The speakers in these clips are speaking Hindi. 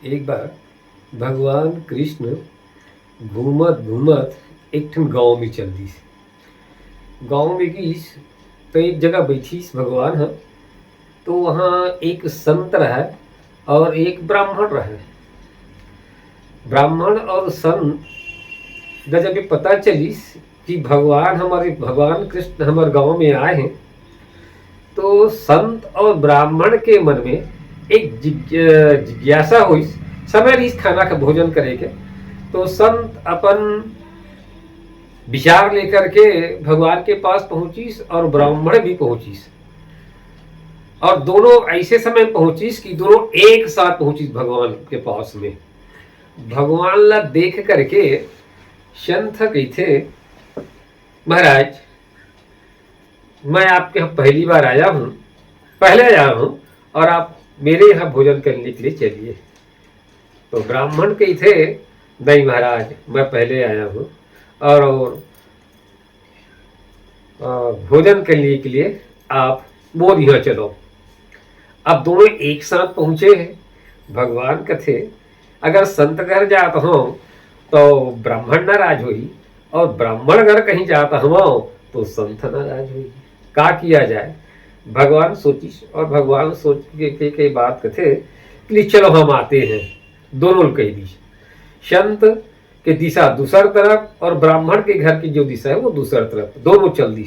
एक बार भगवान कृष्ण घूमत घूमत एक ठन गांव में चल दिस। गांव में गईस तो एक जगह बैठीस भगवान ह। तो वहाँ एक संत रहे और एक ब्राह्मण रहे। ब्राह्मण और संत जब ये पता चलिस कि भगवान कृष्ण हमारे गांव में आए हैं, तो संत और ब्राह्मण के मन में एक जिज्ञासा हुई। समय रहीस खाना का भोजन करे के। तो संत अपन विचार लेकर के भगवान के पास पहुंचीस और ब्राह्मण भी पहुंचीस। और दोनों ऐसे समय पहुंचीस कि दोनों एक साथ पहुंचीस भगवान के पास में। भगवान ला देख करके संत कही थे, महाराज मैं आपके यहाँ पहली बार आया हूँ, पहले आया हूँ और आप मेरे यहाँ भोजन करने के लिए चलिए। तो ब्राह्मण कही थे, नहीं महाराज मैं पहले आया हूँ और भोजन करने के लिए आप मोर यहाँ चलो। अब दोनों एक साथ पहुंचे हैं। भगवान कथे अगर संत घर जाता हो तो ब्राह्मण नाराज हुई और ब्राह्मण घर कहीं जाता हो तो संत नाराज हुई। का किया जाए? भगवान सोचिस और भगवान सोच के बात कथे कि चलो हम आते हैं। दोनों कह दी, संत के दिशा दूसर तरफ और ब्राह्मण के घर की जो दिशा है वो दूसर तरफ, दोनों चल दी।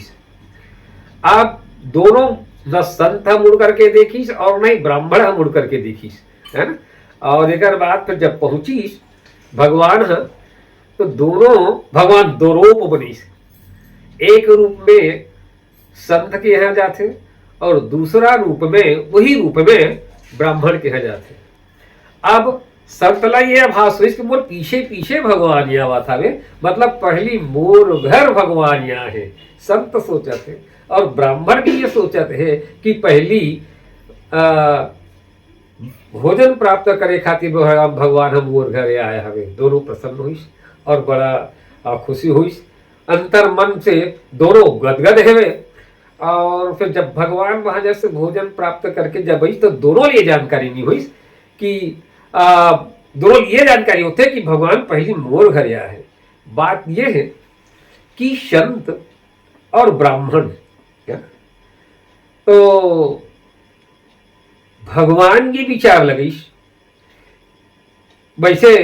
आप दोनों न संत मुड़ करके देखीस और नहीं ब्राह्मण मुड़ करके देखीस, है ना। और एक बात फिर जब पहुंचीस भगवान तो दोनों भगवान दो रूप बनीस। एक रूप में संत के यहाँ जाते और दूसरा रूप में वही रूप में ब्राह्मण के यहाँ जाते। अब संतला ये आभास हुई कि मोर पीछे पीछे भगवान यहाँ आवा था। मतलब पहली मोर घर भगवान यहाँ है, संत सोचा थे। और ब्राह्मण भी ये सोचा थे कि पहली भोजन प्राप्त करे खातिर भगवान हम मोर घर आया हवे। दोनों प्रसन्न हुई और बड़ा खुशी हुई। अंतर मन से दोनों गदगद है। और फिर जब भगवान वहां जैसे भोजन प्राप्त करके जब आई तो दोनों ये जानकारी नहीं हुई कि दोनों ये जानकारी होते कि भगवान पहली मोर घर आया है। बात यह है कि संत और ब्राह्मण तो भगवान की विचार लगी। वैसे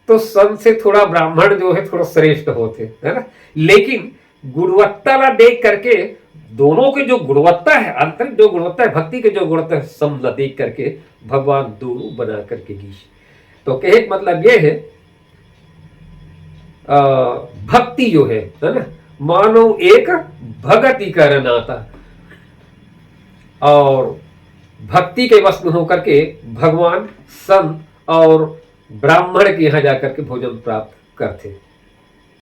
तो संत से थोड़ा ब्राह्मण जो है थोड़ा श्रेष्ठ होते, है ना। लेकिन गुणवत्ता ला देख करके दोनों के जो गुणवत्ता है, आंतरिक जो गुणवत्ता है, भक्ति के जो गुणवत्ता है, सब ला देख करके भगवान दोनों बना करके गी। तो कहे मतलब ये है भक्ति जो है ना, मानो एक भगति कर नाता। और भक्ति के वश में होकर के भगवान संत और ब्राह्मण के यहाँ जाकर के भोजन प्राप्त करते।